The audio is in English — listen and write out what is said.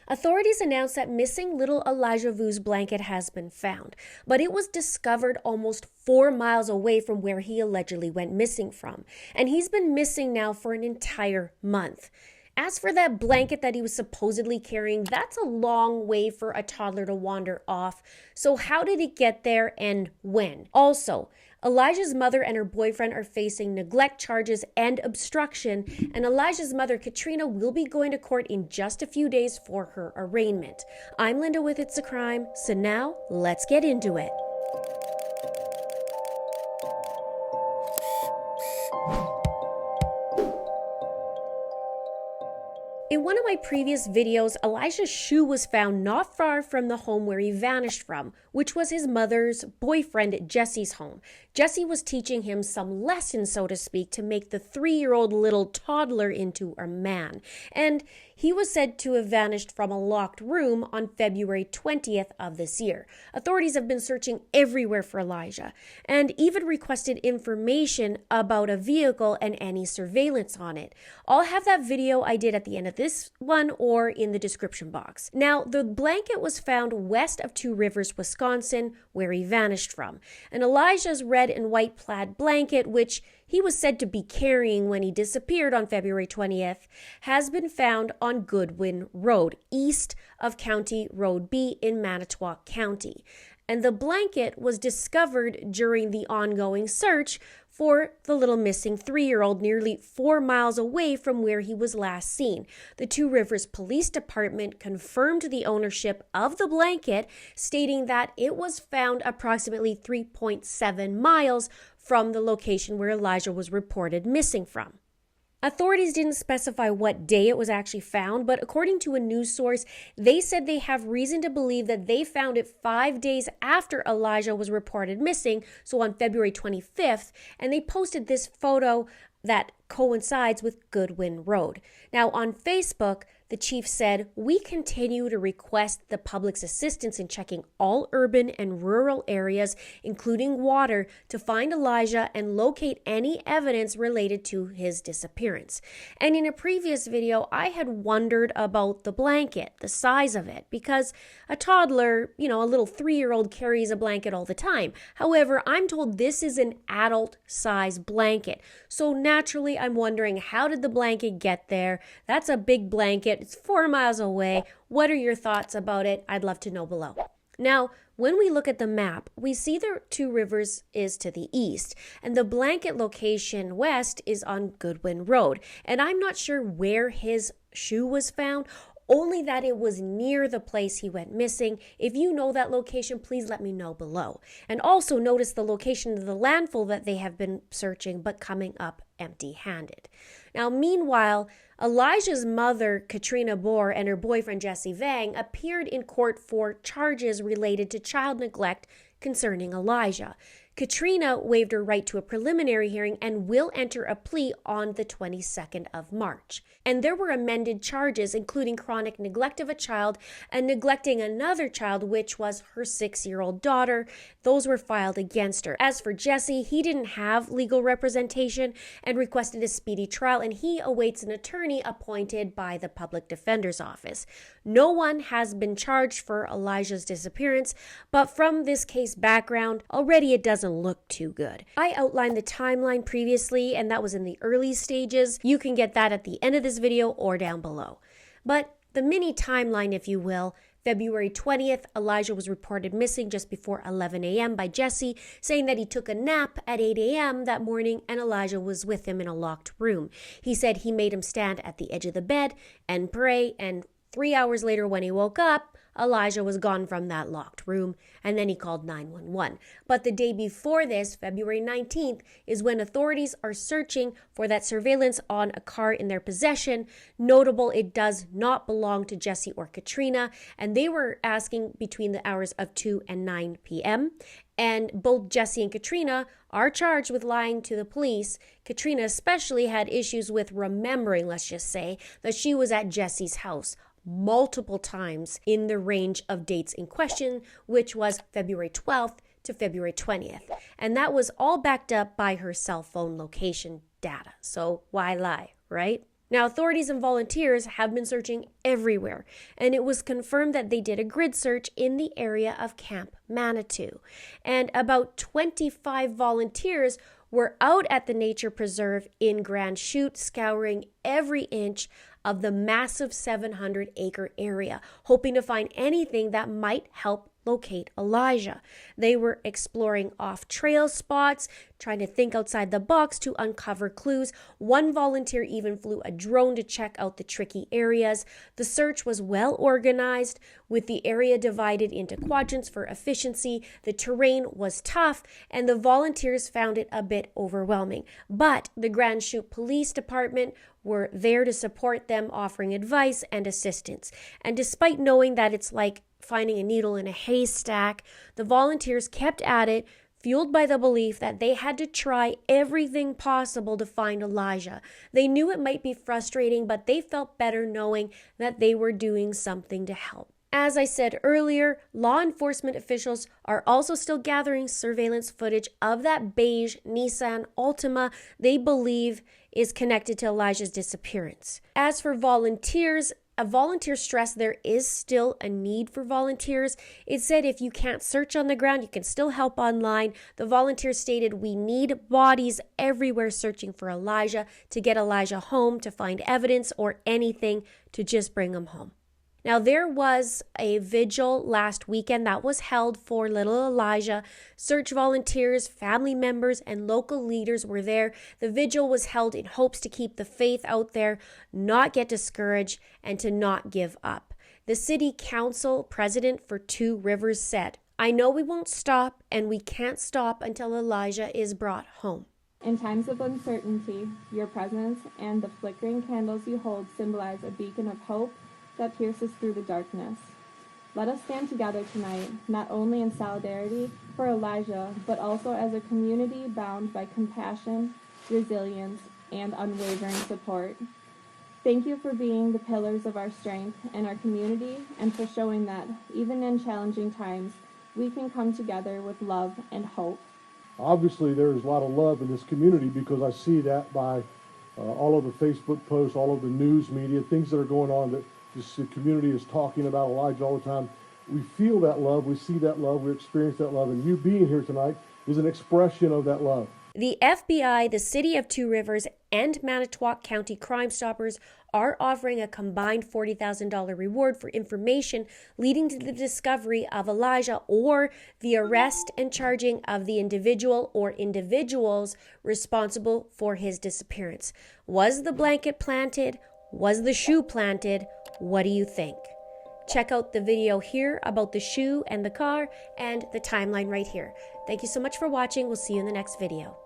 Authorities announced that missing little Elijah Vue's blanket has been found, but it was discovered almost 4 miles away from where he allegedly went missing from, and he's been missing now for an entire month. As for that blanket that he was supposedly carrying, that's a long way for a toddler to wander off. So how did it get there and when? Also, Elijah's mother and her boyfriend are facing neglect charges and obstruction, and Elijah's mother, Katrina, will be going to court in just a few days for her arraignment. I'm Linda with It's a Crime, so now let's get into it. In one of my previous videos, Elijah's shoe was found not far from the home where he vanished from, which was his mother's boyfriend Jesse's home. Jesse was teaching him some lessons, so to speak, to make the 3-year-old little toddler into a man. And he was said to have vanished from a locked room on February 20th of this year. Authorities have been searching everywhere for Elijah and even requested information about a vehicle and any surveillance on it. I'll have that video I did at the end of this one or in the description box. Now, the blanket was found west of Two Rivers, Wisconsin, where he vanished from. And Elijah's red and white plaid blanket, which he was said to be carrying when he disappeared on February 20th, has been found on Goodwin Road, east of County Road B in Manitowoc County. And the blanket was discovered during the ongoing search for the little missing 3-year-old nearly 4 miles away from where he was last seen. The Two Rivers Police Department confirmed the ownership of the blanket, stating that it was found approximately 3.7 miles from the location where Elijah was reported missing from. Authorities didn't specify what day it was actually found, but according to a news source, they said they have reason to believe that they found it 5 days after Elijah was reported missing, so on February 25th, and they posted this photo that coincides with Goodwin Road. Now, on Facebook, the chief said, "We continue to request the public's assistance in checking all urban and rural areas, including water, to find Elijah and locate any evidence related to his disappearance." And in a previous video, I had wondered about the blanket, the size of it, because a toddler, a little 3-year-old carries a blanket all the time. However, I'm told this is an adult size blanket. So naturally, I'm wondering, how did the blanket get there? That's a big blanket. It's 4 miles away. What are your thoughts about it? I'd love to know below. Now, when we look at the map, we see the Two Rivers is to the east, and the blanket location west is on Goodwin Road. And I'm not sure where his shoe was found, only that it was near the place he went missing. If you know that location, please let me know below. And also notice the location of the landfill that they have been searching, but coming up empty-handed. Now, meanwhile, Elijah's mother, Katrina Baur, and her boyfriend, Jesse Vang, appeared in court for charges related to child neglect concerning Elijah. Katrina waived her right to a preliminary hearing and will enter a plea on the 22nd of March. And there were amended charges, including chronic neglect of a child and neglecting another child, which was her 6-year-old daughter. Those were filed against her. As for Jesse, he didn't have legal representation and requested a speedy trial, and he awaits an attorney appointed by the public defender's office. No one has been charged for Elijah's disappearance, but from this case background, already it doesn't look too good. I outlined the timeline previously, and that was in the early stages. You can get that at the end of this video or down below. But the mini timeline, if you will, February 20th, Elijah was reported missing just before 11 a.m. by Jesse, saying that he took a nap at 8 a.m. that morning and Elijah was with him in a locked room. He said he made him stand at the edge of the bed and pray, and 3 hours later when he woke up, Elijah was gone from that locked room, and then he called 911. But the day before this, February 19th, is when authorities are searching for that surveillance on a car in their possession. Notable, it does not belong to Jesse or Katrina, and they were asking between the hours of 2 and 9 p.m., and both Jesse and Katrina are charged with lying to the police. Katrina especially had issues with remembering, let's just say, that she was at Jesse's house multiple times in the range of dates in question, which was February 12th to February 20th. And that was all backed up by her cell phone location data. So why lie, right? Now, authorities and volunteers have been searching everywhere, and it was confirmed that they did a grid search in the area of Camp Manitou. And about 25 volunteers were out at the nature preserve in Grand Chute, scouring every inch of the massive 700-acre area, hoping to find anything that might help locate Elijah. They were exploring off-trail spots, trying to think outside the box to uncover clues. One volunteer even flew a drone to check out the tricky areas. The search was well organized, with the area divided into quadrants for efficiency. The terrain was tough, and the volunteers found it a bit overwhelming. But the Grand Chute Police Department were there to support them, offering advice and assistance. And despite knowing that it's like finding a needle in a haystack, the volunteers kept at it, fueled by the belief that they had to try everything possible to find Elijah. They knew it might be frustrating, but they felt better knowing that they were doing something to help. As I said earlier, law enforcement officials are also still gathering surveillance footage of that beige Nissan Altima they believe is connected to Elijah's disappearance. As for volunteers, a volunteer stressed there is still a need for volunteers. It said if you can't search on the ground, you can still help online. The volunteers stated, "We need bodies everywhere searching for Elijah, to get Elijah home, to find evidence or anything to just bring him home." Now, there was a vigil last weekend that was held for little Elijah. Search volunteers, family members, and local leaders were there. The vigil was held in hopes to keep the faith out there, not get discouraged, and to not give up. The city council president for Two Rivers said, "I know we won't stop, and we can't stop until Elijah is brought home." In times of uncertainty, your presence and the flickering candles you hold symbolize a beacon of hope that pierces through the darkness. Let us stand together tonight, not only in solidarity for Elijah, but also as a community bound by compassion, resilience, and unwavering support. Thank you for being the pillars of our strength and our community, and for showing that, even in challenging times, we can come together with love and hope. Obviously, there is a lot of love in this community, because I see that by all of the Facebook posts, all of the news media, things that are going on that the community is talking about Elijah all the time. We feel that love, we see that love, we experience that love, and you being here tonight is an expression of that love. The FBI, the City of Two Rivers, and Manitowoc County Crime Stoppers are offering a combined $40,000 reward for information leading to the discovery of Elijah or the arrest and charging of the individual or individuals responsible for his disappearance. Was the blanket planted? Was the shoe planted? What do you think? Check out the video here about the shoe and the car, and the timeline right here. Thank you so much for watching. We'll see you in the next video.